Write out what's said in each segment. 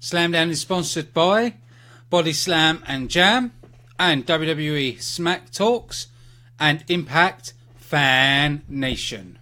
Slamdown is sponsored by BODYSLAM and Jam, and WWE Smack Talks, and Impact Fan Nation.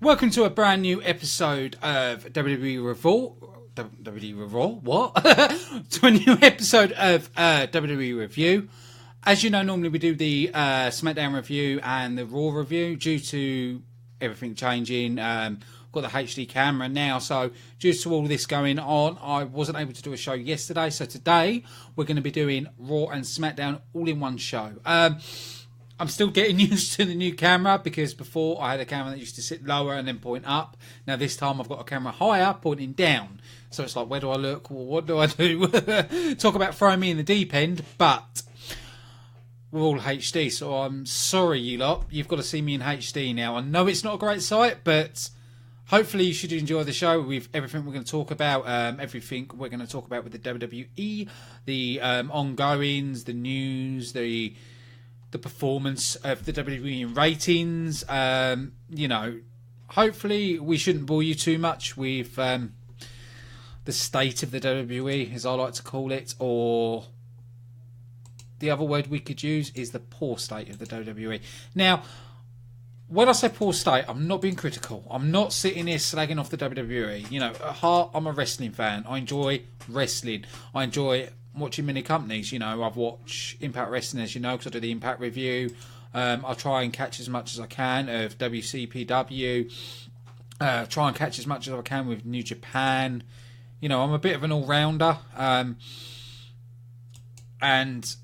Welcome to a brand new episode of WWE What? To a new episode of WWE Review. As you know, normally we do the SmackDown review and the Raw review. Due to everything changing, got the HD camera now, so due to all this going on, I wasn't able to do a show yesterday. So today we're going to be doing Raw and SmackDown all in one show. I'm still getting used to the new camera, because before I had a camera that used to sit lower and then point up. Now this time I've got a camera higher pointing down. So it's like, where do I look? Well, what do I do? Talk about throwing me in the deep end, but we're all HD. So I'm sorry, you lot. You've got to see me in HD now. I know it's not a great sight, but hopefully you should enjoy the show with everything we're going to talk about. Everything we're going to talk about with the WWE, the ongoings, the news, the performance of the WWE in ratings. You know, hopefully we shouldn't bore you too much with the state of the WWE, as I like to call it, or the other word we could use is the poor state of the WWE. Now, when I say poor state, I'm not being critical. I'm not sitting here slagging off the WWE. You know, at heart, I'm a wrestling fan. I enjoy wrestling. I enjoy watching many companies. You know, I've watched Impact Wrestling, as you know, because I do the Impact review. I try and catch as much as I can of WCPW. Try and catch as much as I can with New Japan. You know, I'm a bit of an all-rounder. And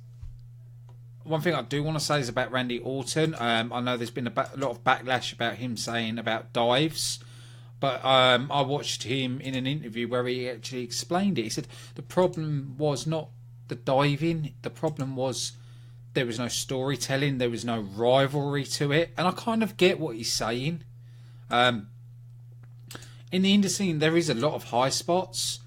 one thing I do want to say is about Randy Orton. I know there's been a lot of backlash about him saying about dives. But I watched him in an interview where he actually explained it. He said the problem was not the diving. The problem was there was no storytelling. There was no rivalry to it. And I kind of get what he's saying. In the indie scene, there is a lot of high spots.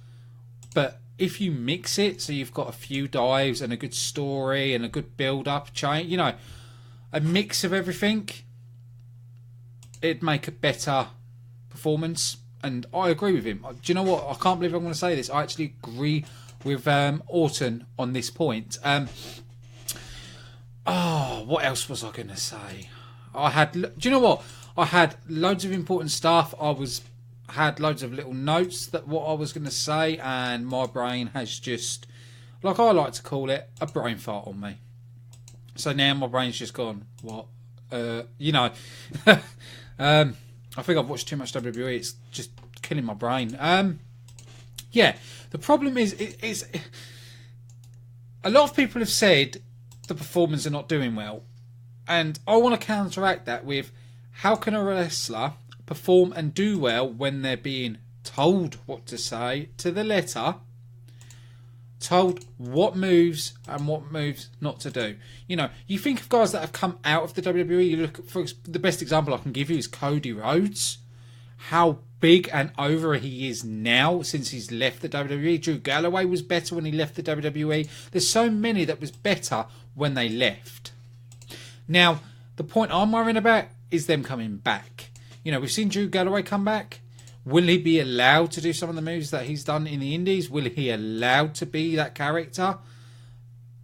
But if you mix it, so you've got a few dives and a good story and a good build-up chain, you know, a mix of everything, it'd make a better performance. And I agree with him. Do you know what? I can't believe I'm going to say this. I actually agree with Orton on this point. What else was I going to say? Do you know what? I had loads of important stuff. Had loads of little notes that what I was going to say, and my brain has just, like I like to call it, a brain fart on me. So now my brain's just gone, what? You know, I I think I've watched too much WWE. It's just killing my brain. Yeah, the problem is, it's a lot of people have said the performers are not doing well. And I want to counteract that with, how can a wrestler perform and do well when they're being told what to say to the letter, told what moves and what moves not to do? You know, you think of guys that have come out of the WWE. You look for the best example I can give you is Cody Rhodes. How big and over he is now since he's left the WWE. Drew Galloway was better when he left the WWE. There's so many that was better when they left. Now, the point I'm worrying about is them coming back. You know, we've seen Drew Galloway come back. Will he be allowed to do some of the moves that he's done in the Indies? Will he allowed to be that character?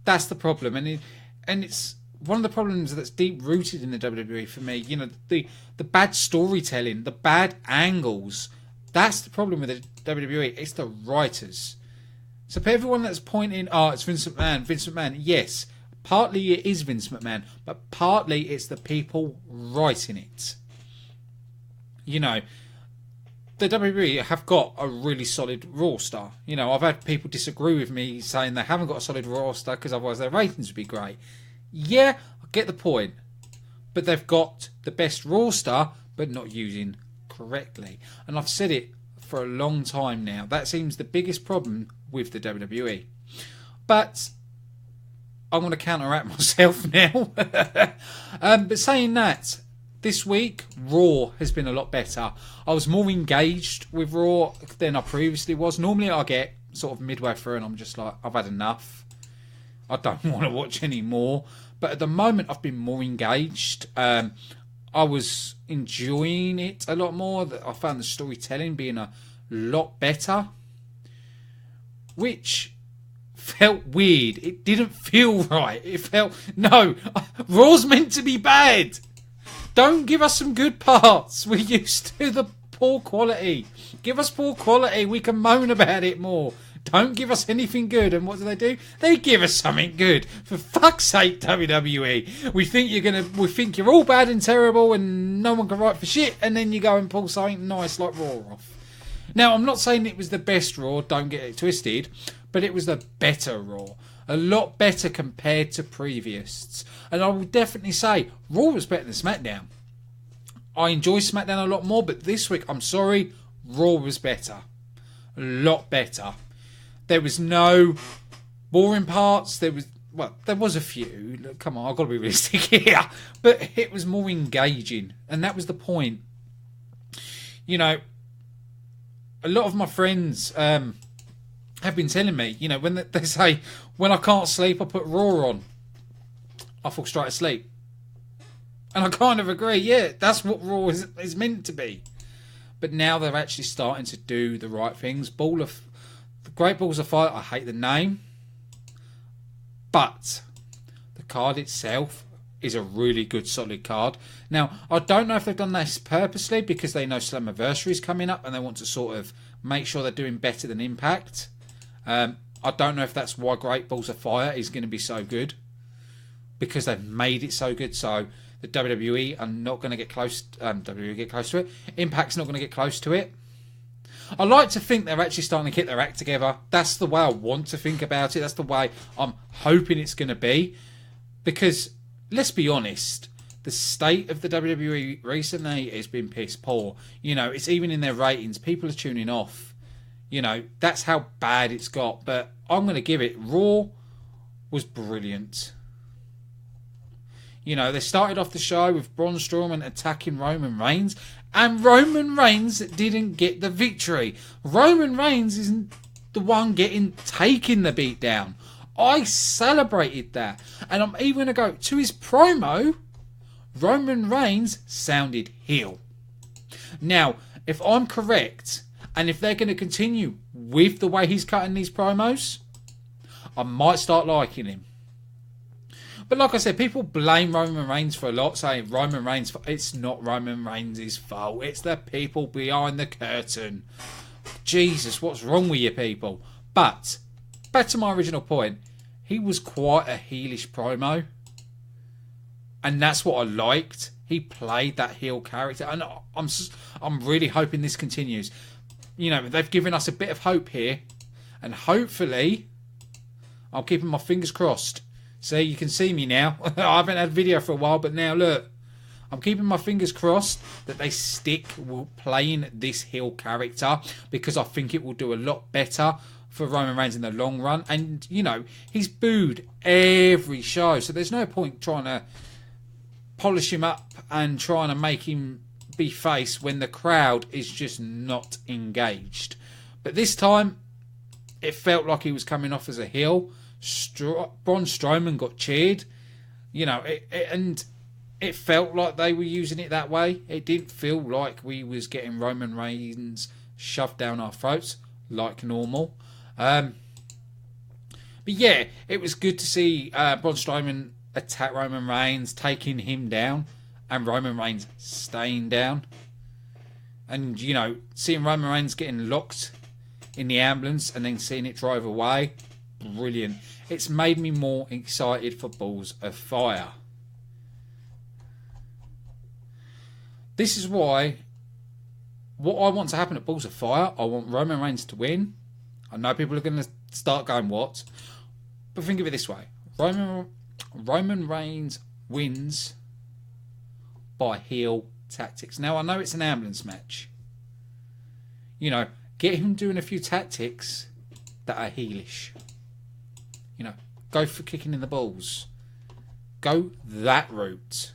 That's the problem. And it's one of the problems that's deep rooted in the WWE for me. You know, the bad storytelling, the bad angles. That's the problem with the WWE. It's the writers. So for everyone that's pointing, it's Vince McMahon, yes, partly it is Vince McMahon, but partly it's the people writing it. You know, the WWE have got a really solid roster. You know, I've had people disagree with me saying they haven't got a solid roster because otherwise their ratings would be great. Yeah, I get the point. But they've got the best roster, but not using correctly. And I've said it for a long time now. That seems the biggest problem with the WWE. But I'm going to counteract myself now. But saying that, this week, Raw has been a lot better. I was more engaged with Raw than I previously was. Normally I get sort of midway through and I'm just like, I've had enough. I don't want to watch any more. But at the moment, I've been more engaged. I was enjoying it a lot more. I found the storytelling being a lot better. Which felt weird. It didn't feel right. It felt, no, Raw's meant to be bad. Don't give us some good parts. We're used to the poor quality. Give us poor quality. We can moan about it more. Don't give us anything good. And what do? They give us something good. For fuck's sake, WWE. We think you're all bad and terrible and no one can write for shit, and then you go and pull something nice like Raw off. Now, I'm not saying it was the best Raw, don't get it twisted, but it was the better Raw. A lot better compared to previous. And I will definitely say Raw was better than SmackDown. I enjoy SmackDown a lot more, but this week, I'm sorry, Raw was better. A lot better. There was no boring parts. There was a few. Look, come on, I've got to be realistic here. But it was more engaging. And that was the point. You know, a lot of my friends have been telling me, you know, when they say, when I can't sleep, I put Raw on. I fall straight asleep. And I kind of agree. Yeah, that's what Raw is meant to be. But now they're actually starting to do the right things. Great Balls of Fire, I hate the name. But the card itself is a really good, solid card. Now, I don't know if they've done this purposely because they know Slammiversary is coming up and they want to sort of make sure they're doing better than Impact. I don't know if that's why Great Balls of Fire is going to be so good. Because they've made it so good. So the WWE are not going to get close. WWE get close to it. Impact's not going to get close to it. I like to think they're actually starting to get their act together. That's the way I want to think about it. That's the way I'm hoping it's going to be. Because, let's be honest, the state of the WWE recently has been piss poor. You know, it's even in their ratings. People are tuning off. You know, that's how bad it's got. But I'm going to give it. Raw was brilliant. You know, they started off the show with Braun Strowman attacking Roman Reigns, and Roman Reigns didn't get the victory. Roman Reigns isn't the one taking the beat down. I celebrated that. And I'm even going to go to his promo. Roman Reigns sounded heel. Now, if I'm correct, and if they're going to continue with the way he's cutting these promos, I might start liking him. But like I said, people blame Roman Reigns for a lot, saying Roman Reigns, it's not Roman Reigns' fault. It's the people behind the curtain. Jesus, what's wrong with you people? But, back to my original point, he was quite a heelish promo. And that's what I liked. He played that heel character, and I'm really hoping this continues. You know, they've given us a bit of hope here, and hopefully, I'm keeping my fingers crossed. See, you can see me now. I haven't had a video for a while, but now look, I'm keeping my fingers crossed that they stick with playing this heel character, because I think it will do a lot better for Roman Reigns in the long run. And you know, he's booed every show, so there's no point trying to polish him up and trying to make him be face when the crowd is just not engaged. But this time it felt like he was coming off as a heel. Braun Strowman got cheered, you know, and it felt like they were using it that way. It didn't feel like we was getting Roman Reigns shoved down our throats like normal. But yeah, it was good to see Braun Strowman attack Roman Reigns, taking him down, and Roman Reigns staying down. And, you know, seeing Roman Reigns getting locked in the ambulance and then seeing it drive away, brilliant. It's made me more excited for Balls of Fire. This is why, what I want to happen at Balls of Fire, I want Roman Reigns to win. I know people are going to start going, what? But think of it this way. Roman Reigns wins by heel tactics. Now, I know it's an ambulance match. You know, get him doing a few tactics that are heelish. You know, go for kicking in the balls. Go that route.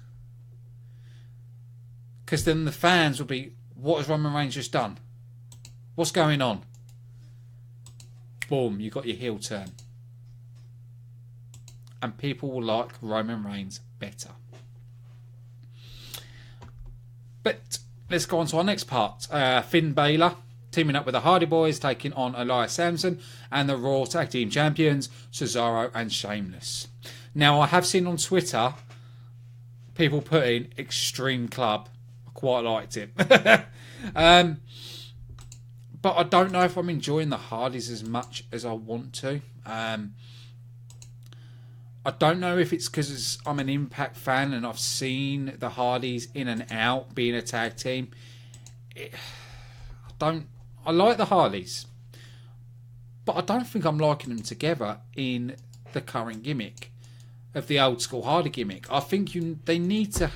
Because then the fans will be, what has Roman Reigns just done? What's going on? Boom, you got your heel turn. And people will like Roman Reigns better. But let's go on to our next part. Finn Balor teaming up with the Hardy Boys, taking on Elias Samson and the Raw Tag Team Champions, Cesaro and Sheamus. Now, I have seen on Twitter people putting Extreme Club. I quite liked it. But I don't know if I'm enjoying the Hardys as much as I want to. I don't know if it's because I'm an Impact fan and I've seen the Hardys in and out being a tag team. I like the Hardys, but I don't think I'm liking them together in the current gimmick of the old school Hardy gimmick. I think they need to.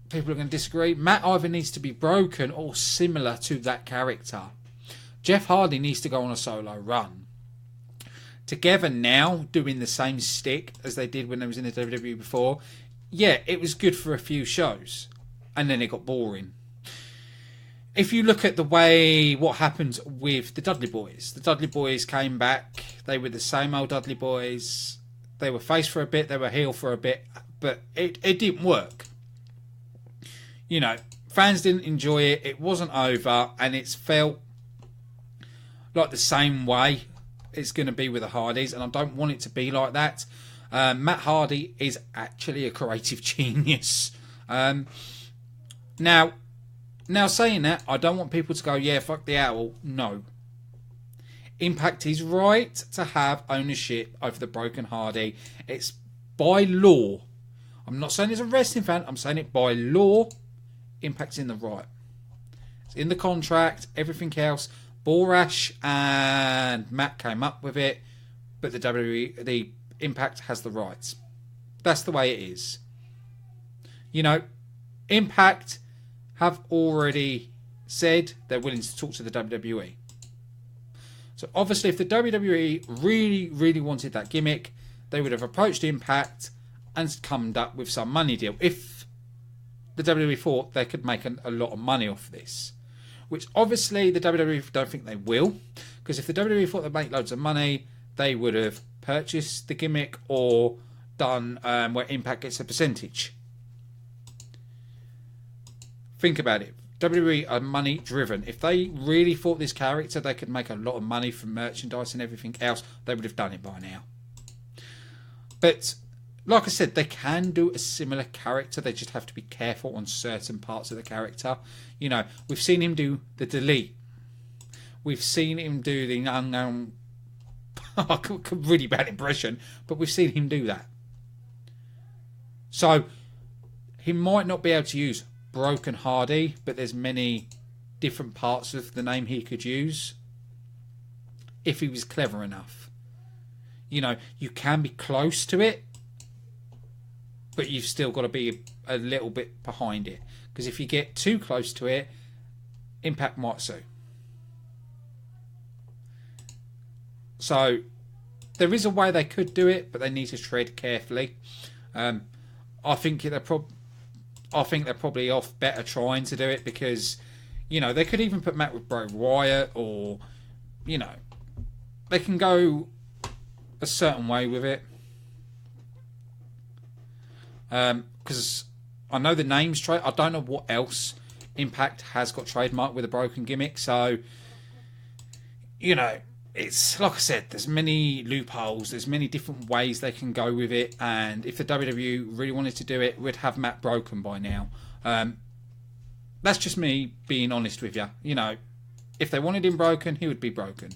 People are going to disagree. Matt either needs to be broken or similar to that character. Jeff Hardy needs to go on a solo run. Together now, doing the same stick as they did when they was in the WWE before, yeah, it was good for a few shows, and then it got boring. If you look at the way what happened with the Dudley Boys came back. They were the same old Dudley Boys. They were face for a bit, they were heel for a bit, but it didn't work. You know, fans didn't enjoy it. It wasn't over, and it's felt like the same way it's going to be with the Hardys, and I don't want it to be like that. Matt Hardy is actually a creative genius. Now saying that, I don't want people to go, yeah, fuck the owl. No. Impact is right to have ownership over the broken Hardy. It's by law. I'm not saying it's a wrestling fan. I'm saying it by law. Impact's in the right. It's in the contract. Everything else. Borash and Matt came up with it, but the WWE, the Impact has the rights. That's the way it is. You know, Impact have already said they're willing to talk to the WWE. So obviously, if the WWE really, really wanted that gimmick, they would have approached Impact and come up with some money deal. If the WWE thought they could make a lot of money off this. Which obviously the WWE don't think they will. Because if the WWE thought they'd make loads of money, they would have purchased the gimmick or done where Impact gets a percentage. Think about it. WWE are money driven. If they really thought this character they could make a lot of money from merchandise and everything else, they would have done it by now. But like I said, they can do a similar character. They just have to be careful on certain parts of the character. You know, we've seen him do the delete. We've seen him do the unknown. Really bad impression, but we've seen him do that. So he might not be able to use Broken Hardy, but there's many different parts of the name he could use if he was clever enough. You know, you can be close to it, but you've still got to be a little bit behind it. Because if you get too close to it, Impact might sue. So there is a way they could do it, but they need to tread carefully. I think they're probably off better trying to do it, because, you know, they could even put Matt with Bray Wyatt, or, you know, they can go a certain way with it. Because I know the name's trade. I don't know what else Impact has got trademarked with a broken gimmick. So, you know, it's like I said, there's many loopholes. There's many different ways they can go with it. And if the WWE really wanted to do it, we'd have Matt broken by now. That's just me being honest with you. You know, if they wanted him broken, he would be broken.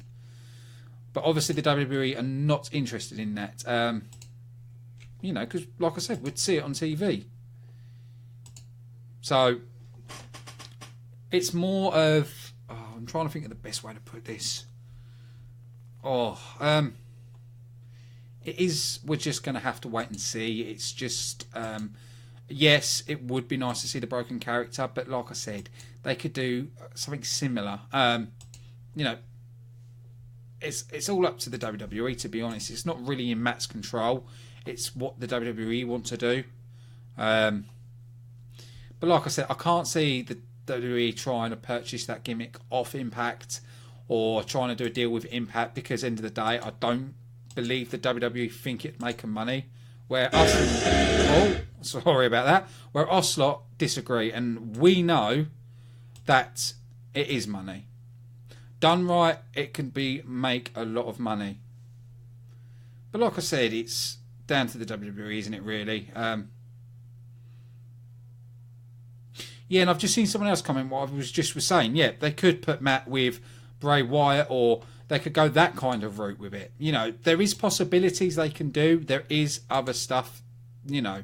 But obviously the WWE are not interested in that. You know, because like I said, we'd see it on TV. So it's more of... Oh, I'm trying to think of the best way to put this. It is... We're just going to have to wait and see. It's just... yes, it would be nice to see the broken character, but like I said, they could do something similar. You know, it's all up to the WWE, to be honest. It's not really in Matt's control. It's what the WWE want to do. But like I said, I can't see the WWE trying to purchase that gimmick off Impact, or trying to do a deal with Impact, because end of the day, I don't believe the WWE think it making money. Where us... Oh, sorry about that. Where us lot disagree, and we know that it is money. Done right, it can make a lot of money. But like I said, it's down to the WWE, isn't it, really? Yeah, and I've just seen someone else comment what I was saying. Yeah, they could put Matt with Bray Wyatt, or they could go that kind of route with it. You know, there is possibilities they can do. There is other stuff, you know.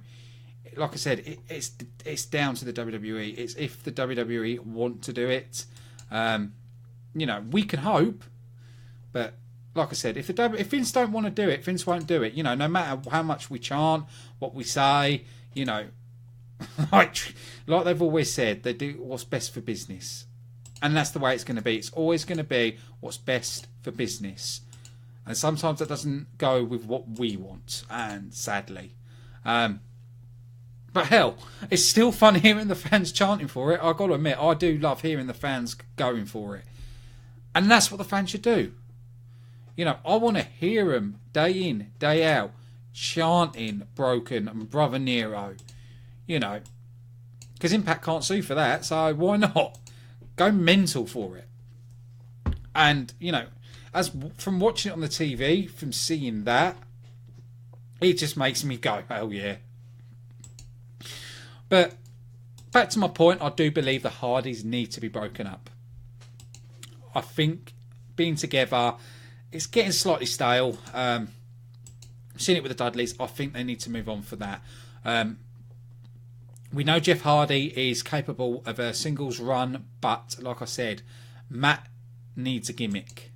Like I said, it's down to the WWE. It's if the WWE want to do it. You know, we can hope, but like I said, if Vince don't want to do it, Vince won't do it. You know, no matter how much we chant, what we say, you know, like they've always said, they do what's best for business, and that's the way it's going to be. It's always going to be what's best for business, and sometimes that doesn't go with what we want, and sadly. But hell, it's still fun hearing the fans chanting for it. I've got to admit, I do love hearing the fans going for it. And that's what the fans should do. You know, I want to hear them day in, day out, chanting Broken and Brother Nero. You know, because Impact can't sue for that, so why not? Go mental for it. And, you know, as from watching it on the TV, from seeing that, it just makes me go, hell yeah. But back to my point, I do believe the Hardys need to be broken up. I think being together, it's getting slightly stale. I've seen it with the Dudleys. I think they need to move on for that. We know Jeff Hardy is capable of a singles run, but like I said, Matt needs a gimmick.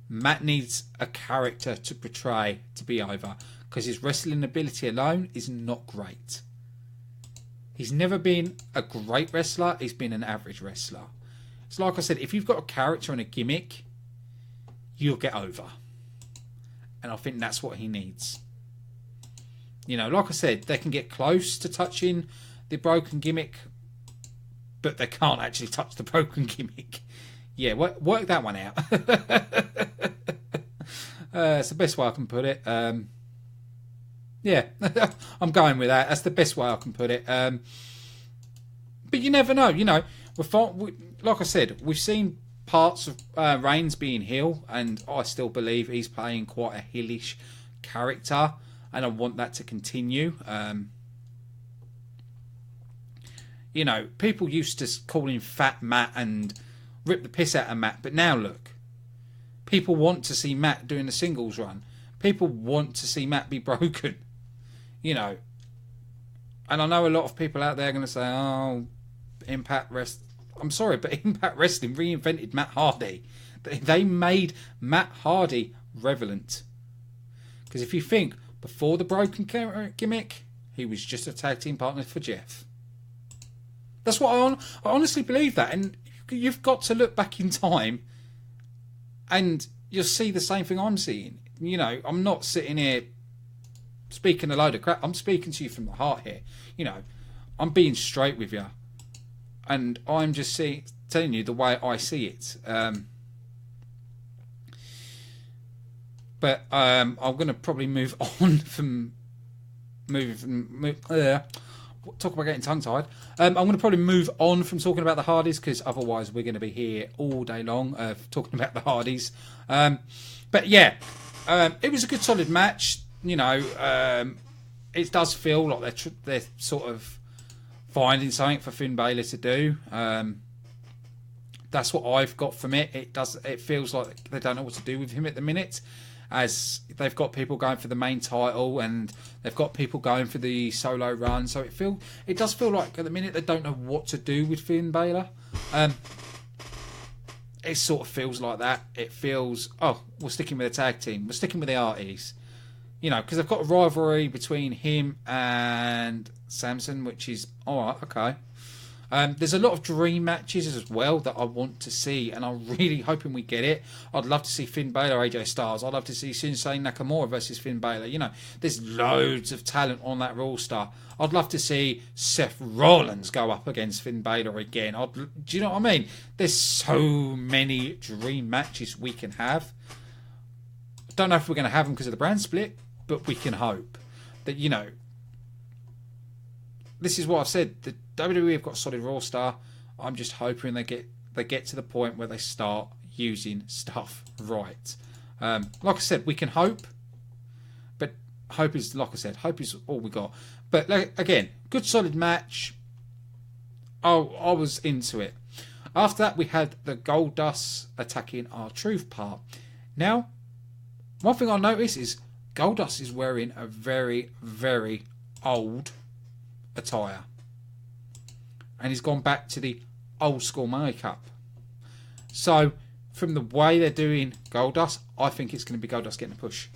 Matt needs a character to portray to be over, because his wrestling ability alone is not great. He's never been a great wrestler. He's been an average wrestler. So like I said, if you've got a character and a gimmick, you'll get over. And I think that's what he needs. You know, like I said, they can get close to touching the broken gimmick, but they can't actually touch the broken gimmick. Yeah, work that one out. It's the best way I can put it. Yeah, I'm going with that. That's the best way I can put it. But you never know. You know, like I said, we've seen parts of Reigns being heel, and I still believe he's playing quite a heelish character, and I want that to continue. You know, people used to call him Fat Matt and rip the piss out of Matt, but now look, people want to see Matt doing a singles run. People want to see Matt be broken. You know, And I know a lot of people out there are going to say, oh, Impact Wrestling. I'm sorry, but Impact Wrestling reinvented Matt Hardy. They made Matt Hardy relevant. Because if you think, before the broken gimmick, he was just a tag team partner for Jeff. That's what I honestly believe that. And you've got to look back in time and you'll see the same thing I'm seeing. You know, I'm not sitting here speaking a load of crap. I'm speaking to you from the heart here. You know, I'm being straight with you. And I'm just telling you the way I see it. But I'm going to probably move on from talk about getting tongue-tied. I'm going to probably move on from talking about the Hardys, because otherwise we're going to be here all day long talking about the Hardys. But yeah, it was a good solid match. You know, it does feel like they're sort of finding something for Finn Balor to do. That's what I've got from it. It feels like they don't know what to do with him at the minute, as they've got people going for the main title and they've got people going for the solo run. So it does feel like at the minute they don't know what to do with Finn Balor. It sort of feels like that. It feels, we're sticking with the tag team. We're sticking with the Arties. You know, because they've got a rivalry between him and Samson, which is, alright, okay. There's a lot of dream matches as well that I want to see, and I'm really hoping we get it. I'd love to see Finn Balor, AJ Styles. I'd love to see Shinsuke Nakamura versus Finn Balor. You know, there's loads of talent on that roster. I'd love to see Seth Rollins go up against Finn Balor again. Do you know what I mean? There's so many dream matches we can have. I don't know if we're going to have them because of the brand split, but we can hope that, you know, this is what I've said. The WWE have got a solid roster. I'm just hoping they get to the point where they start using stuff right. Like I said, we can hope, but hope is, like I said, hope is all we got. But again, good solid match. I was into it. After that, we had the Goldust attacking R-Truth part. Now, one thing I noticed is Goldust is wearing a very, very old attire. And he's gone back to the old school makeup. So, from the way they're doing Goldust, I think it's going to be Goldust getting a push.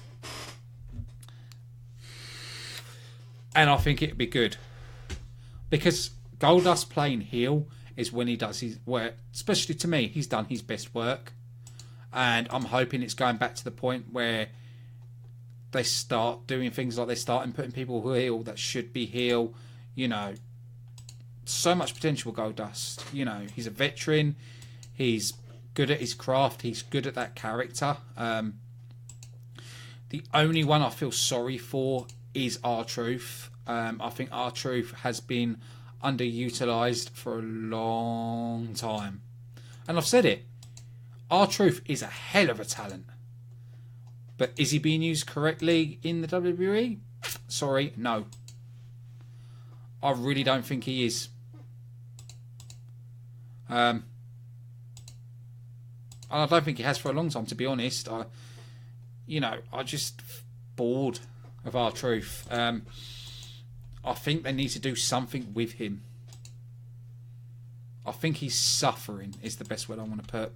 And I think it'd be good. Because Goldust playing heel is when he does his work. Especially to me, he's done his best work. And I'm hoping it's going back to the point where they start doing things like they start putting people who are heel that should be heel. You know, so much potential with Goldust. You know, he's a veteran. He's good at his craft. He's good at that character. The only one I feel sorry for is R-Truth. I think R-Truth has been underutilized for a long time. And I've said it. R-Truth is a hell of a talent. But is he being used correctly in the WWE? Sorry, no. I really don't think he is. And I don't think he has for a long time, to be honest. I just bored of R-Truth. I think they need to do something with him. I think he's suffering, is the best word I want to put.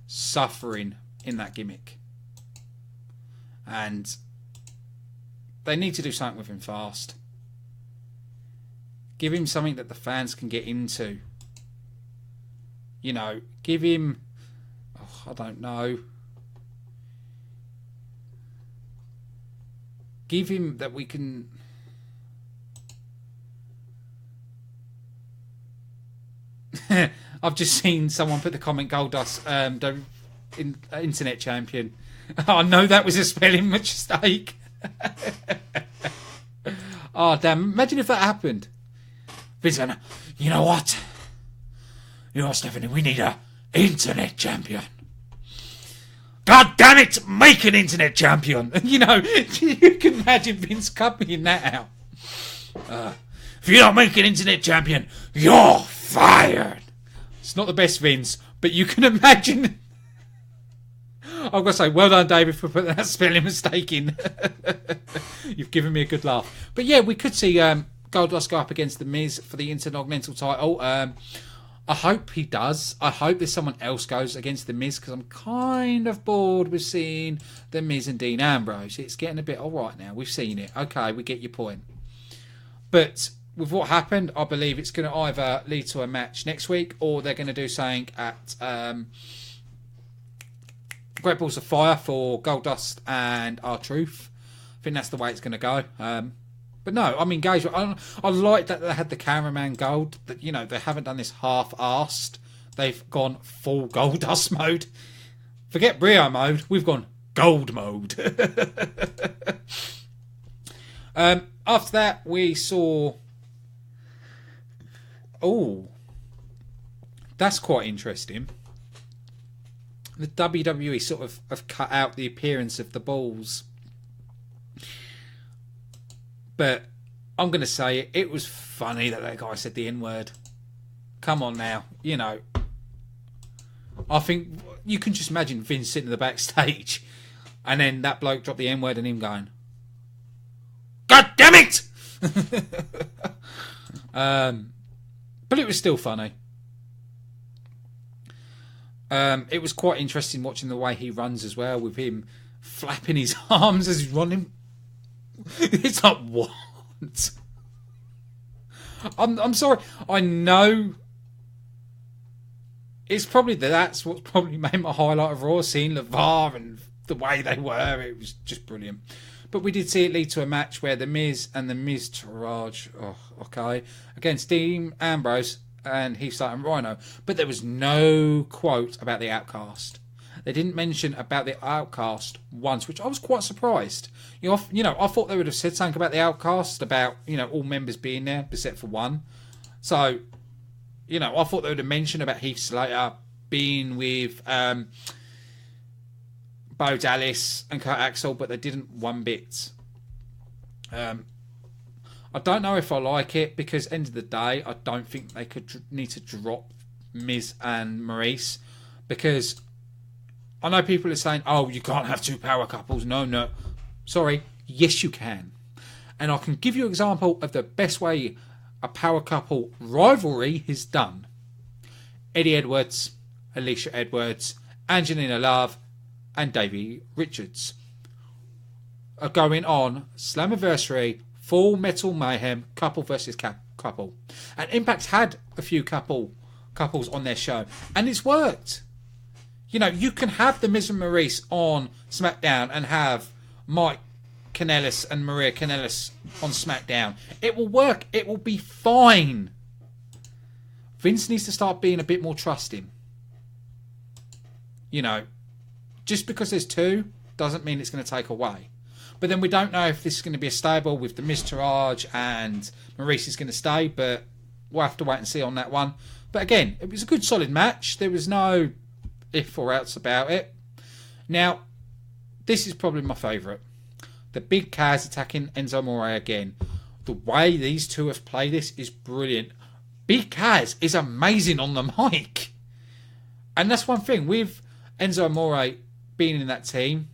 Suffering in that gimmick. And they need to do something with him fast. Give him something that the fans can get into. You know, give him... I don't know. Give him that we can... I've just seen someone put the comment Goldust, internet champion. I know that was a spelling mistake. Oh, damn. Imagine if that happened. Vincent, you know what? You know what, Stephanie? We need a internet champion. God damn it! Make an internet champion. You know, you can imagine Vince copying that out. If you don't make an internet champion, you're fired. It's not the best, Vince, but you can imagine. I've got to say, well done, David, for putting that spelling mistake in. You've given me a good laugh. But yeah, we could see Goldust go up against The Miz for the Intercontinental title. I hope he does. I hope there's someone else goes against The Miz, because I'm kind of bored with seeing The Miz and Dean Ambrose. It's getting a bit alright now. We've seen it. Okay, we get your point. But with what happened, I believe it's going to either lead to a match next week, or they're going to do something at Great Balls of Fire for Goldust and R-Truth. I think that's the way it's going to go. But no, I'm engaged. I like that they had the cameraman gold. That, you know, they haven't done this half-assed. They've gone full Goldust mode. Forget Brio mode. We've gone gold mode. After that, we saw... Oh, that's quite interesting. The WWE sort of have cut out the appearance of the balls. But I'm going to say it was funny that guy said the N-word. Come on now. You know, I think you can just imagine Vince sitting in the backstage and then that bloke dropped the N-word and him going, God damn it! But it was still funny. It was quite interesting watching the way he runs as well, with him flapping his arms as he's running. It's like, what? I'm sorry. I know it's probably that's what probably made my highlight of Raw, seeing LeVar and the way they were. It was just brilliant. But we did see it lead to a match where The Miz and The Miz Taraj, against Dean Ambrose and Heath Slater and Rhino. But there was no quote about the Outcast. They didn't mention about the Outcast once, which I was quite surprised. You know, I thought they would have said something about the Outcast, about, you know, all members being there, except for one. So, you know, I thought they would have mentioned about Heath Slater being with Bo Dallas and Kurt Axel, but they didn't one bit. I don't know if I like it, because end of the day, I don't think they need to drop Miz and Maurice, because I know people are saying, oh, you can't have two power couples. No. Sorry. Yes, you can. And I can give you an example of the best way a power couple rivalry is done. Eddie Edwards, Alicia Edwards, Angelina Love, and Davey Richards are going on Slammiversary, Full Metal Mayhem, couple versus couple. And Impact had a few couples on their show, and it's worked. You know, you can have the Miz and Maurice on SmackDown and have Mike Kanellis and Maria Kanellis on SmackDown. It will work. It will be fine. Vince needs to start being a bit more trusting. You know, just because there's two doesn't mean it's going to take away. But then we don't know if this is going to be a stable with the Miz Taraj and Maurice is going to stay, but we'll have to wait and see on that one. But again, it was a good solid match. There was no if or outs about it. Now, this is probably my favourite. The Big Kaz attacking Enzo Amore again. The way these two have played this is brilliant. Big Kaz is amazing on the mic. And that's one thing. With Enzo Amore being in that team,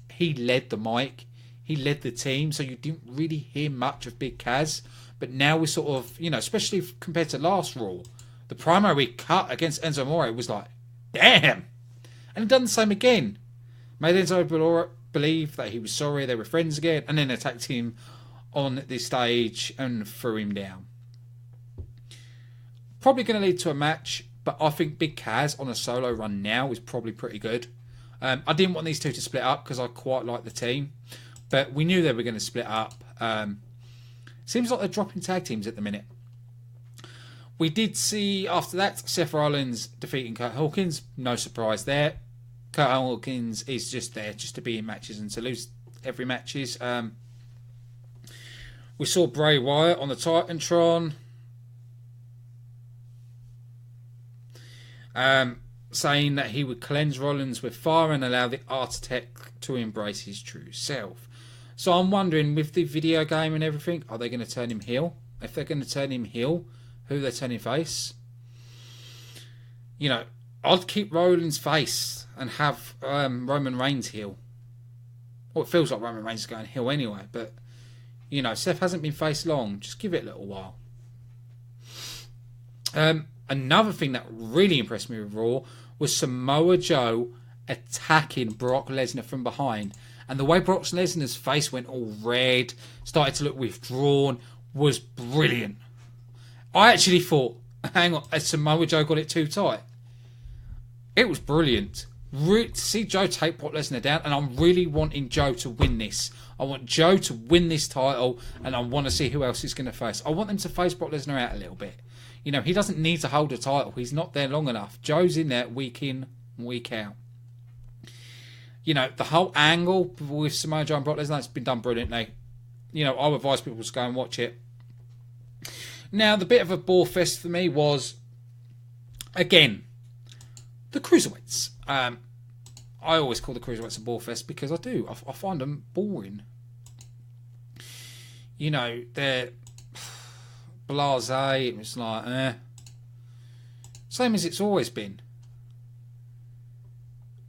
he led the mic. He led the team. So you didn't really hear much of Big Kaz. But now we're sort of, you know, especially compared to last Raw, the promo we cut against Enzo Amore was like, damn. And he done the same again. Made Enzo believe that he was sorry, they were friends again, and then attacked him on the stage and threw him down. Probably going to lead to a match, but I think Big Kaz on a solo run now is probably pretty good. I didn't want these two to split up because I quite like the team, but we knew they were going to split up. Seems like they're dropping tag teams at the minute. We did see after that Seth Rollins defeating Kurt Hawkins. No surprise there. Kurt Hawkins is just there just to be in matches and to lose every matches. We saw Bray Wyatt on the Titantron saying that he would cleanse Rollins with fire and allow the Architect to embrace his true self. So I'm wondering, with the video game and everything, are they going to turn him heel? If they're going to turn him heel, who they're turning face? You know, I'd keep Rollins face and have Roman Reigns heel. Well, it feels like Roman Reigns is going heel anyway, but You know, Seth hasn't been face long. Just give it a little while. Another thing that really impressed me with Raw was Samoa Joe attacking Brock Lesnar from behind. And the way Brock Lesnar's face went all red, started to look withdrawn, was brilliant. I actually thought, hang on, has Samoa Joe got it too tight? It was brilliant. To see Joe take Brock Lesnar down, and I'm really wanting Joe to win this. I want Joe to win this title, and I want to see who else he's going to face. I want them to face Brock Lesnar out a little bit. You know, he doesn't need to hold a title. He's not there long enough. Joe's in there week in, week out. You know, the whole angle with Samoa Joe and Brock Lesnar has been done brilliantly. You know, I would advise people to go and watch it. Now, the bit of a bore fest for me was, again, the cruiserweights. I always call the cruiserweights a bore fest because I do. I find them boring. You know, they're blasé. It was like, same as it's always been.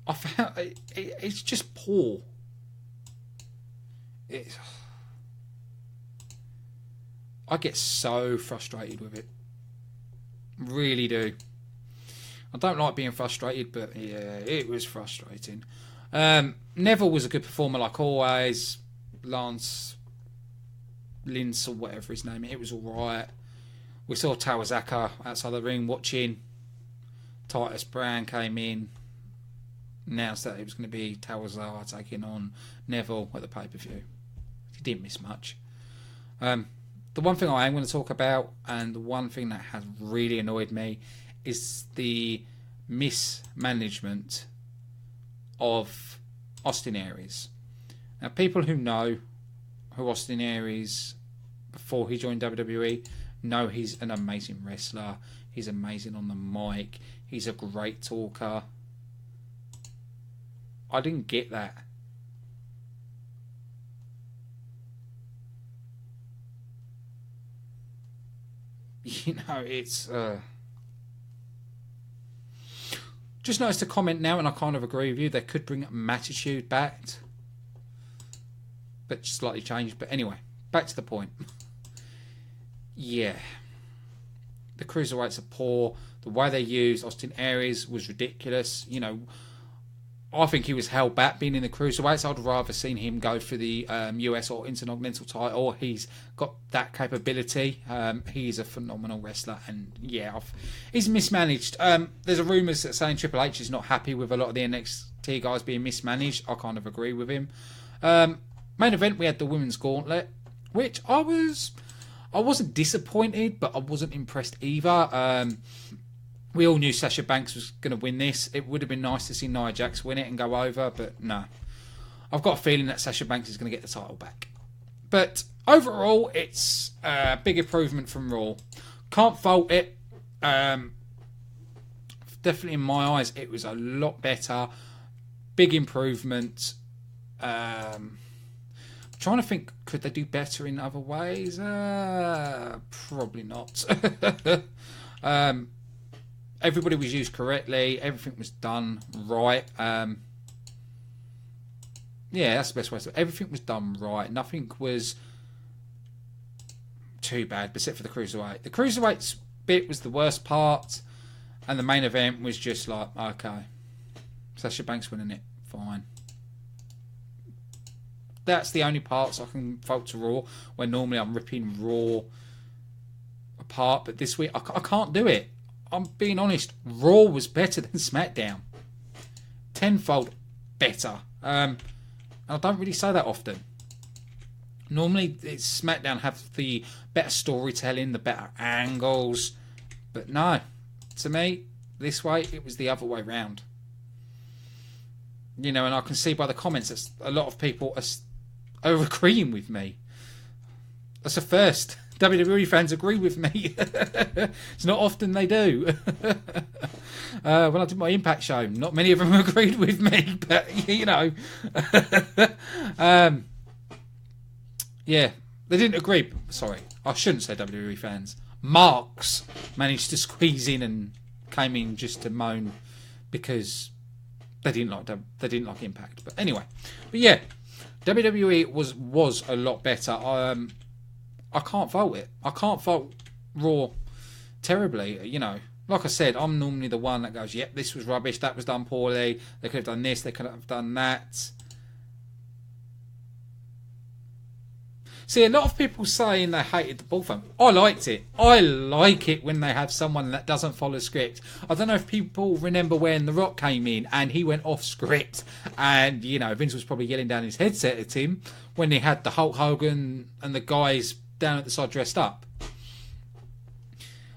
I found it's just poor. I get so frustrated with it. Really do. I don't like being frustrated, but yeah, it was frustrating. Neville was a good performer like always. Lance Lince or whatever his name is, it was alright. We saw Tawazaka outside the ring watching. Titus Brand came in, announced that it was going to be Tawazaka taking on Neville at the pay-per-view. He didn't miss much. The one thing I am going to talk about, and the one thing that has really annoyed me, is the mismanagement of Austin Aries. Now, people who know who Austin Aries before he joined WWE know he's an amazing wrestler. He's amazing on the mic. He's a great talker. I didn't get that. You know, it's just noticed a comment now, and I kind of agree with you. They could bring Mattitude back, but slightly changed. But anyway, back to the point. Yeah, the cruiserweights are poor. The way they used Austin Aries was ridiculous. You know, I think he was held back being in the cruiserweights. I'd rather seen him go for the US or Intercontinental title. He's got that capability. He's a phenomenal wrestler, and yeah, he's mismanaged. There's a rumours that saying Triple H is not happy with a lot of the NXT guys being mismanaged. I kind of agree with him. Main event, we had the women's gauntlet, which I wasn't disappointed, but I wasn't impressed either. We all knew Sasha Banks was going to win this. It would have been nice to see Nia Jax win it and go over, but no. I've got a feeling that Sasha Banks is going to get the title back. But overall, it's a big improvement from Raw. Can't fault it. Definitely in my eyes, it was a lot better. Big improvement. I'm trying to think, could they do better in other ways? Probably not. Everybody was used correctly. Everything was done right. Yeah, that's the best way to say it. Everything was done right. Nothing was too bad, except for the cruiserweight. The cruiserweight's bit was the worst part, and the main event was just like, okay, Sasha Banks winning it, fine. That's the only parts I can fault to Raw, where normally I'm ripping Raw apart, but this week I can't do it. I'm being honest, Raw was better than SmackDown. Tenfold better. I don't really say that often. Normally, SmackDown have the better storytelling, the better angles. But no, to me, this way, it was the other way round. You know, and I can see by the comments that a lot of people are agreeing with me. That's a first. WWE fans agree with me. It's not often they do. When I did my Impact show, not many of them agreed with me, but you know. Yeah, they didn't agree. Sorry, I shouldn't say WWE fans. Marks managed to squeeze in and came in just to moan because they didn't like Impact. But anyway, but yeah, WWE was a lot better. I can't fault it. I can't fault Raw terribly. You know, like I said, I'm normally the one that goes, "Yep, this was rubbish. That was done poorly. They could have done this. They could have done that." See, a lot of people saying they hated the ball thump. I liked it. I like it when they have someone that doesn't follow script. I don't know if people remember when The Rock came in and he went off script, and you know Vince was probably yelling down his headset at him when he had the Hulk Hogan and the guys down at the side dressed up,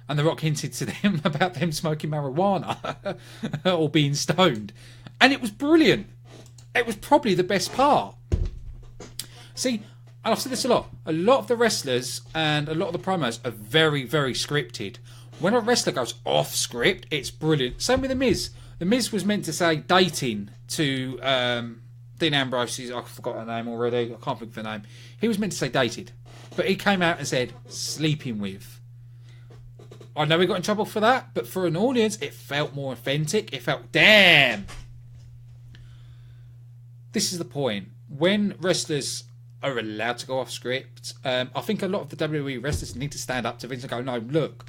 and The Rock hinted to them about them smoking marijuana or being stoned, and it was brilliant. It was probably the best part. See, and I've said this a lot of the wrestlers and a lot of the promos are very, very scripted. When a wrestler goes off script, it's brilliant. Same with The Miz. The Miz was meant to say dating to Dean Ambrose's, I forgot her name already, I can't think of the name. He was meant to say dated, but he came out and said sleeping with. I know he got in trouble for that, but for an audience, it felt more authentic. It felt, damn. This is the point. When wrestlers are allowed to go off script, I think a lot of the WWE wrestlers need to stand up to Vince and go, no, look,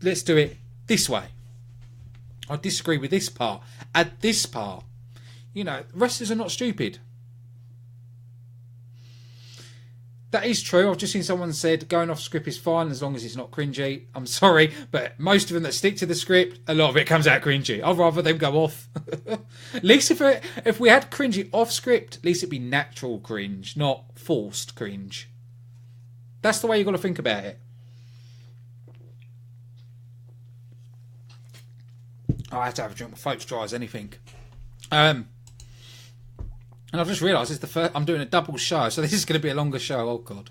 let's do it this way. I disagree with this part. Add this part. You know, wrestlers are not stupid. That is true. I've just seen someone said going off script is fine as long as it's not cringy. I'm sorry, but most of them that stick to the script, a lot of it comes out cringy. I'd rather them go off. At least if we had cringy off script, at least it'd be natural cringe, not forced cringe. That's the way you've got to think about it. I have to have a drink. My throat's dry as anything. And I've just realised it's the first. I'm doing a double show, so this is going to be a longer show. Oh God.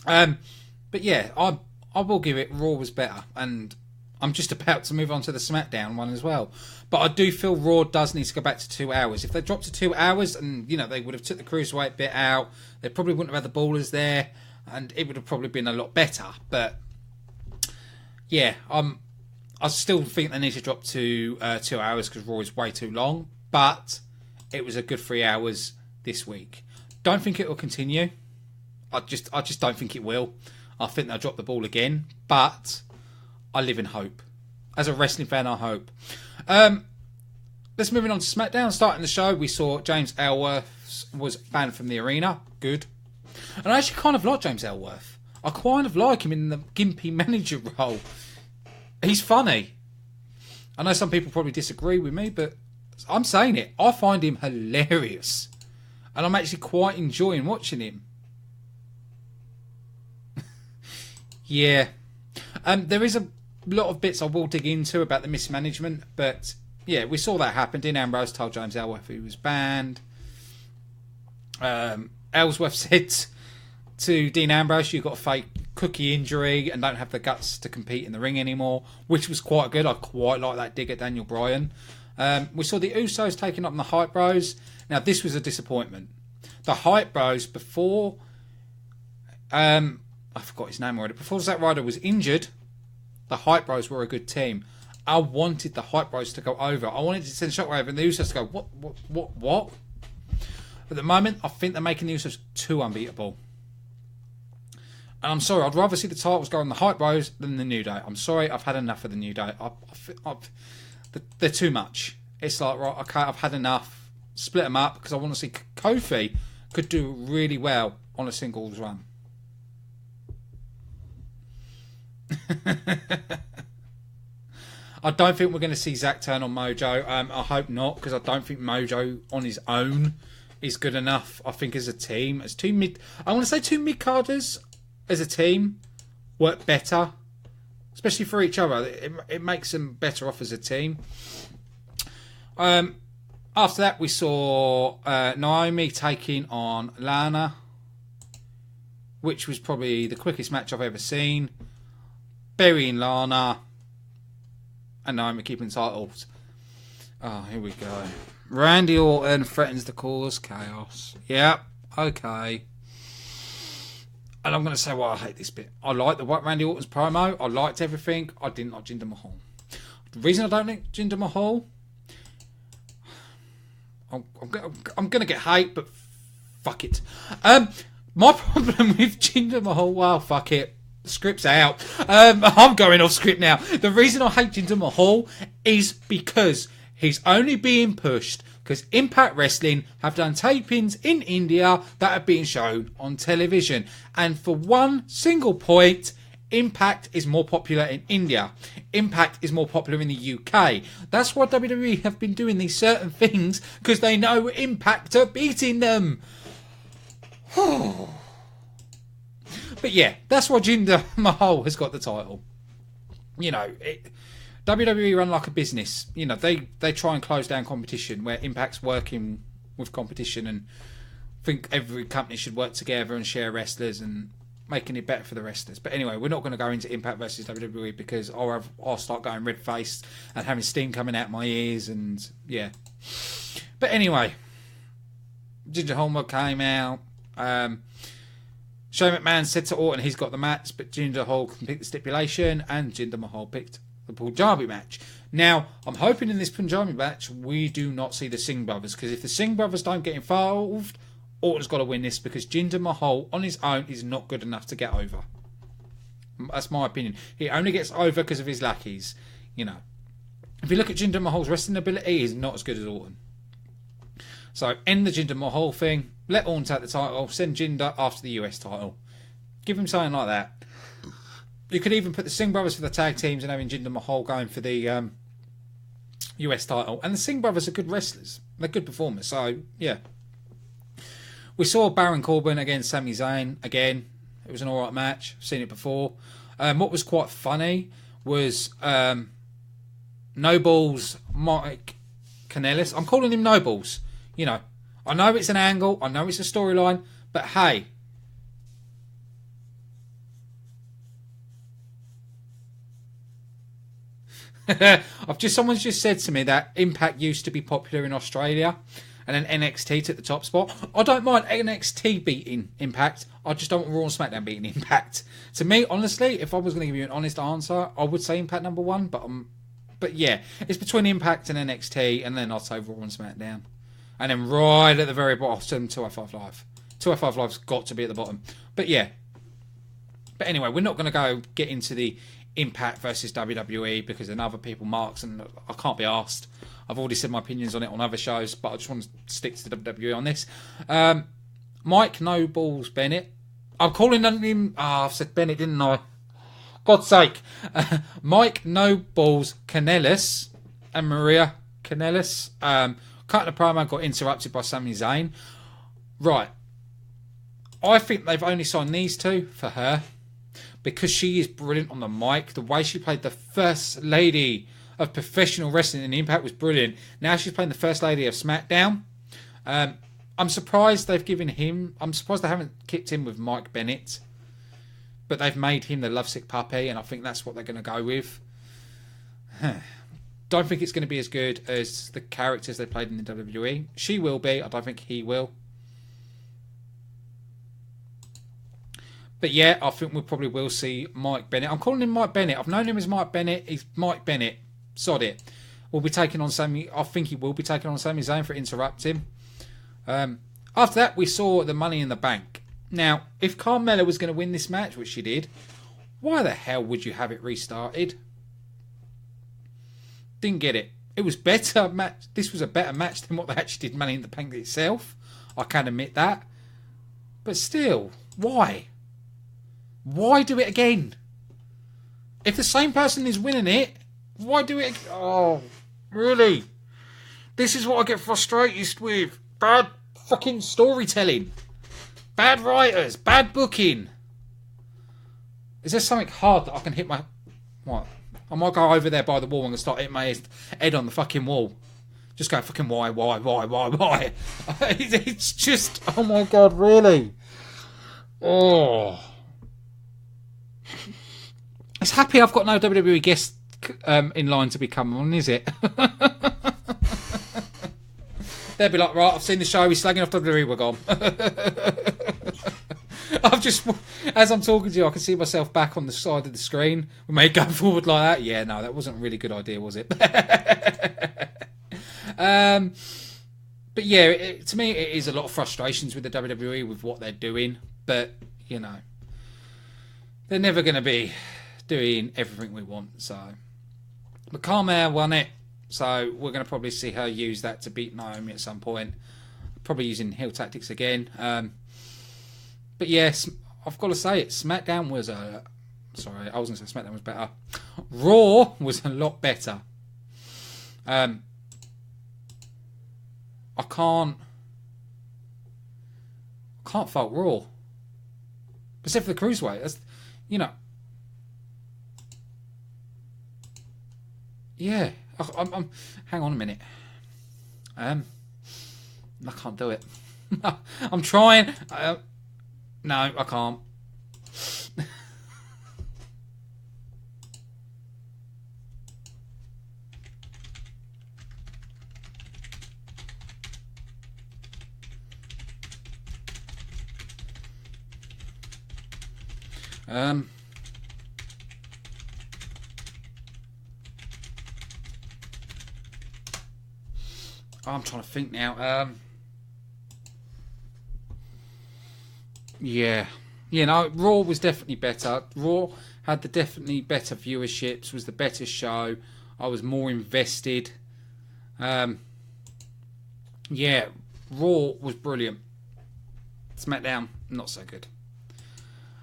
But yeah, I will give it. Raw was better, and I'm just about to move on to the SmackDown one as well. But I do feel Raw does need to go back to 2 hours. If they dropped to 2 hours, and you know they would have took the cruiserweight bit out, they probably wouldn't have had the ballers there, and it would have probably been a lot better. But yeah, I still think they need to drop to 2 hours because Raw is way too long. But it was a good 3 hours this week. Don't think it will continue. I just don't think it will. I think they'll drop the ball again. But I live in hope. As a wrestling fan, I hope. Let's move on to SmackDown. Starting the show, we saw James Ellsworth was banned from the arena. Good. And I actually kind of like James Ellsworth. I kind of like him in the gimpy manager role. He's funny. I know some people probably disagree with me, but I'm saying it. I find him hilarious. And I'm actually quite enjoying watching him. Yeah. There is a lot of bits I will dig into about the mismanagement. But yeah, we saw that happen. Dean Ambrose told James Ellsworth he was banned. Ellsworth said to Dean Ambrose, you've got a fake cookie injury and don't have the guts to compete in the ring anymore. Which was quite good. I quite like that dig at Daniel Bryan. We saw the Usos taking up the Hype Bros. Now, this was a disappointment. The Hype Bros, before... I forgot his name already. Before Zack Ryder was injured, the Hype Bros were a good team. I wanted the Hype Bros to go over. I wanted to send Shockwave and the Usos to go, what? At the moment, I think they're making the Usos too unbeatable. And I'm sorry, I'd rather see the titles go on the Hype Bros than the New Day. I'm sorry, I've had enough of the New Day. They're too much. It's like, right, okay, I've had enough. Split them up because I want to see Kofi could do really well on a singles run. I don't think we're going to see Zack turn on Mojo. I hope not, because I don't think Mojo on his own is good enough. I think as a team, as two mid, I want to say two mid-carders as a team work better. Especially for each other. It makes them better off as a team. After that, we saw Naomi taking on Lana, which was probably the quickest match I've ever seen. Burying Lana and Naomi keeping titles. Oh, here we go. Randy Orton threatens to cause chaos. Yep, okay. And I'm going to say why I hate this bit. I like the Randy Orton's promo. I liked everything. I didn't like Jinder Mahal. The reason I don't like Jinder Mahal, I'm going to get hate, but fuck it. My problem with Jinder Mahal, well, fuck it. The script's out. I'm going off script now. The reason I hate Jinder Mahal is because he's only being pushed because Impact Wrestling have done tapings in India that are being shown on television. And for one single point, Impact is more popular in India. Impact is more popular in the UK. That's why WWE have been doing these certain things, because they know Impact are beating them. But yeah, that's why Jinder Mahal has got the title. You know, WWE run like a business. You know, they try and close down competition, where Impact's working with competition and think every company should work together and share wrestlers and making it better for the wrestlers. But anyway, we're not going to go into Impact versus WWE because I'll start going red-faced and having steam coming out my ears and yeah. But anyway, Jinder Mahal came out. Shane McMahon said to Orton he's got the match, but Jinder Mahal can pick the stipulation, and Jinder Mahal picked the Punjabi match. Now, I'm hoping in this Punjabi match we do not see the Singh brothers, because if the Singh brothers don't get involved, Orton's got to win this, because Jinder Mahal on his own is not good enough to get over. That's my opinion. He only gets over because of his lackeys. You know, if you look at Jinder Mahal's wrestling ability, he's not as good as Orton. So end the Jinder Mahal thing. Let Orton take the title. Send Jinder after the US title. Give him something like that. You could even put the Singh brothers for the tag teams and having Jinder Mahal going for the US title. And the Singh brothers are good wrestlers. They're good performers. So yeah. We saw Baron Corbin against Sami Zayn again. It was an alright match. I've seen it before. What was quite funny was Noble's Mike Kanellis. I'm calling him Nobles. You know, I know it's an angle. I know it's a storyline. But hey. Someone's just said to me that Impact used to be popular in Australia. And then NXT took the top spot. I don't mind NXT beating Impact. I just don't want Raw and SmackDown beating Impact. To me, honestly, if I was going to give you an honest answer, I would say Impact number one. But yeah, it's between Impact and NXT, and then I'll say Raw and SmackDown. And then right at the very bottom, 205 Live. 205 Live's got to be at the bottom. But yeah. But anyway, we're not going to go get into the Impact versus WWE because then other people marks, and I can't be asked. I've already said my opinions on it on other shows, but I just want to stick to the WWE on this. Mike Nobles Bennett. I'm calling him... I've said Bennett, didn't I? God's sake. Mike Nobles Kanellis and Maria Kanellis. Cutting a promo, got interrupted by Sami Zayn. Right. I think they've only signed these two for her because she is brilliant on the mic. The way she played the first lady of professional wrestling in Impact was brilliant. Now she's playing the first lady of SmackDown. I'm surprised they've given him... I'm surprised they haven't kicked him with Mike Bennett. But they've made him the lovesick puppy, and I think that's what they're going to go with. Don't think it's going to be as good as the characters they played in the WWE. She will be. I don't think he will. But yeah, I think we probably will see Mike Bennett. I'm calling him Mike Bennett. I've known him as Mike Bennett. He's Mike Bennett. Sod it. We'll be taking on Sami. I think he will be taking on Sami Zayn for interrupting. After that, we saw the Money in the Bank. Now, if Carmella was going to win this match, which she did, why the hell would you have it restarted? Didn't get it. It was better match. This was a better match than what they actually did Money in the Bank itself. I can admit that. But still, why? Why do it again? If the same person is winning it, why do it? Oh, really? This is what I get frustrated with. Bad fucking storytelling. Bad writers. Bad booking. Is there something hard that I can hit my... What? I might go over there by the wall and start hitting my head on the fucking wall. Just go fucking why? It's just... Oh my God, really? Oh... It's happy I've got no WWE guest in line to be coming on, is it? They'll be like, right, I've seen the show, he's slagging off WWE, we're gone. I've just, as I'm talking to you, I can see myself back on the side of the screen. We may go forward like that. Yeah, no, that wasn't a really good idea, was it? But But yeah, to me, it is a lot of frustrations with the WWE with what they're doing. But, you know, they're never going to be doing everything we want. So, but Carmel won it. So we're going to probably see her use that to beat Naomi at some point. Probably using heel tactics again. But yes, I've got to say it. SmackDown was a... Sorry, I was going to say SmackDown was better. Raw was a lot better. I can't fault Raw. Except for the Cruiserweight. That's, you know... Yeah. I'm hang on a minute. I can't do it. I'm trying. No, I can't. I'm trying to think now. Yeah. You know, Raw was definitely better. Raw had the definitely better viewerships, was the better show. I was more invested. Yeah, Raw was brilliant. SmackDown, not so good.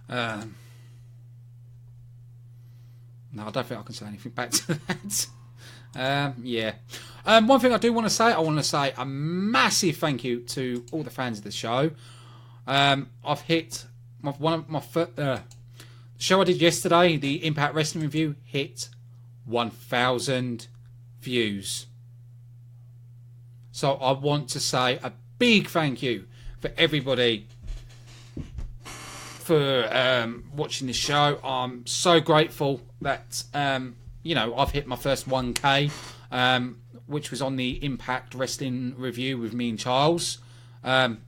No, I don't think I can say anything back to that. Yeah. One thing I do want to say, I want to say a massive thank you to all the fans of the show. I've hit the show I did yesterday, the Impact Wrestling review, hit 1,000 views. So I want to say a big thank you for everybody for watching this show. I'm so grateful that you know, I've hit my first 1K, which was on the Impact Wrestling review with me and Charles. And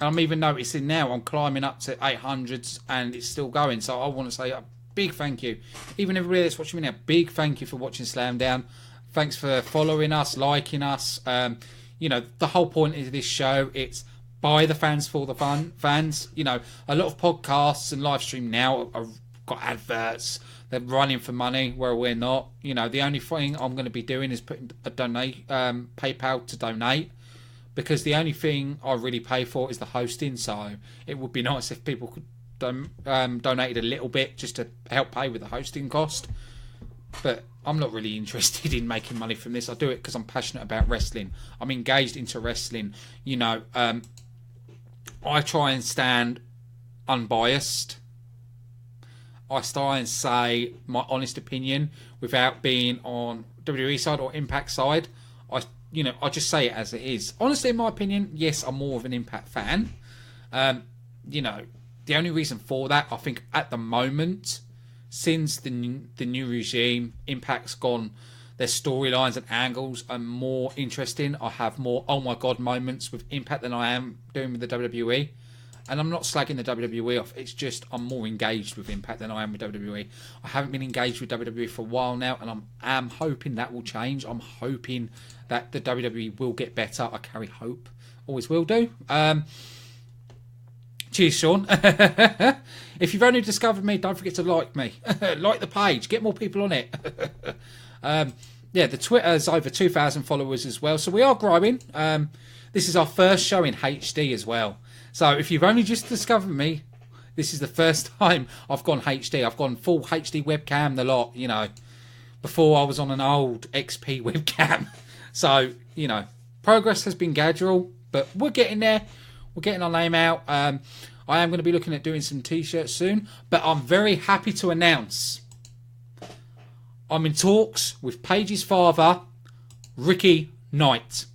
I'm even noticing now I'm climbing up to 800s and it's still going. So I want to say a big thank you. Even everybody that's watching me now, big thank you for watching Slamdown. Thanks for following us, liking us. You know, the whole point of this show, it's by the fans for the fans. You know, a lot of podcasts and live stream now have got adverts. They're running for money where we're not. You know, the only thing I'm going to be doing is putting a PayPal to donate, because the only thing I really pay for is the hosting. So it would be nice if people could donate a little bit just to help pay with the hosting cost. But I'm not really interested in making money from this. I do it because I'm passionate about wrestling. I'm engaged into wrestling. You know, I try and stand unbiased. I try and say my honest opinion without being on WWE side or Impact side. I just say it as it is. Honestly, in my opinion, yes, I'm more of an Impact fan. You know, the only reason for that, I think at the moment, since the new regime, Impact's gone, their storylines and angles are more interesting. I have more oh my god moments with Impact than I am doing with the WWE. And I'm not slagging the WWE off. It's just I'm more engaged with Impact than I am with WWE. I haven't been engaged with WWE for a while now, and I'm hoping that will change. I'm hoping that the WWE will get better. I carry hope. Always will do. Cheers, Sean. If you've only discovered me, don't forget to like me. Like the page. Get more people on it. Yeah, the Twitter's over 2,000 followers as well. So we are growing. This is our first show in HD as well. So if you've only just discovered me, this is the first time I've gone HD. I've gone full HD webcam, the lot, you know. Before I was on an old XP webcam. So, you know, progress has been gradual, but we're getting there. We're getting our name out. I am going to be looking at doing some t-shirts soon, but I'm very happy to announce I'm in talks with Paige's father, Ricky Knight.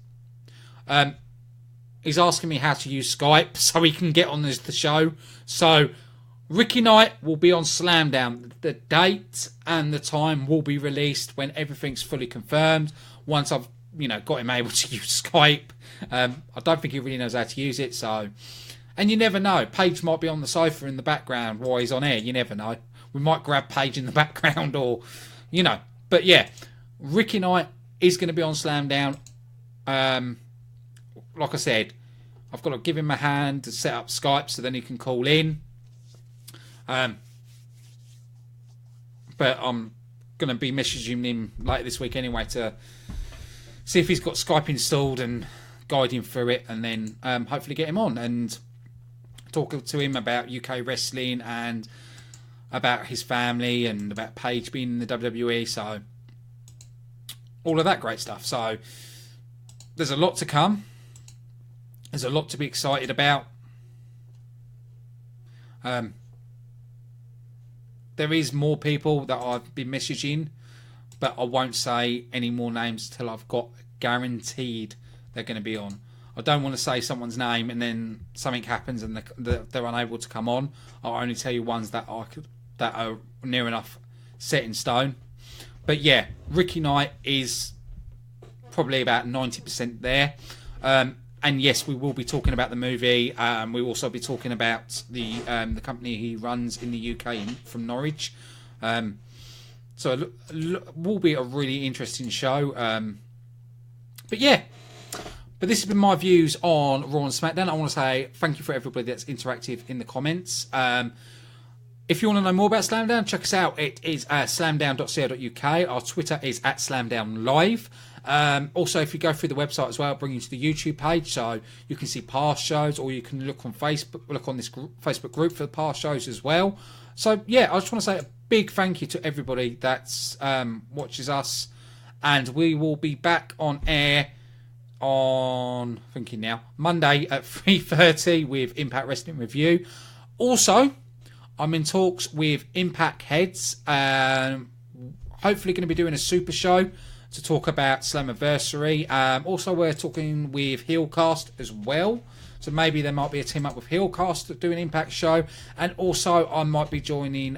He's asking me how to use Skype so he can get on the show. So Ricky Knight will be on Slamdown. The date and the time will be released when everything's fully confirmed. Once I've, you know, got him able to use Skype. I don't think he really knows how to use it. So, and you never know. Paige might be on the sofa in the background while he's on air. You never know. We might grab Paige in the background, or, you know. But yeah, Ricky Knight is going to be on Slamdown. like I said, I've got to give him a hand to set up Skype so then he can call in. But I'm going to be messaging him later this week anyway to see if he's got Skype installed and guide him through it, and then hopefully get him on and talk to him about UK wrestling and about his family and about Paige being in the WWE. So all of that great stuff. So there's a lot to come. There's a lot to be excited about. There is more people that I've been messaging, but I won't say any more names till I've got guaranteed they're going to be on. I don't want to say someone's name and then something happens and they're unable to come on. I'll only tell you ones that are near enough set in stone. But yeah, Ricky Knight is probably about 90% there. And yes, we will be talking about the movie. We'll also be talking about the company he runs in the UK from Norwich. So it will be a really interesting show. But yeah, but this has been my views on Raw and SmackDown. I want to say thank you for everybody that's interactive in the comments. If you want to know more about Slamdown, check us out. It is slamdown.co.uk. Our Twitter is @SlamdownLive. Also, if you go through the website as well, it'll bring you to the YouTube page, so you can see past shows, or you can look on Facebook, look on this Facebook group for the past shows as well. So yeah, I just want to say a big thank you to everybody that's watches us, and we will be back on air on Monday at 3:30 with Impact Wrestling Review. Also, I'm in talks with Impact heads. Hopefully going to be doing a super show to talk about Slammiversary. Also, we're talking with Heelcast as well. So maybe there might be a team up with Heelcast to do an Impact show. And also, I might be joining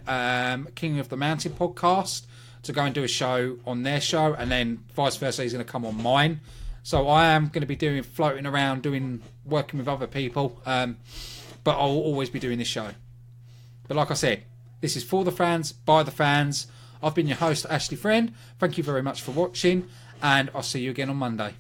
King of the Mountain podcast to go and do a show on their show. And then vice versa, he's going to come on mine. So I am going to be floating around, working with other people. But I'll always be doing this show. But like I said, this is for the fans, by the fans. I've been your host, Ashley Friend. Thank you very much for watching, and I'll see you again on Monday.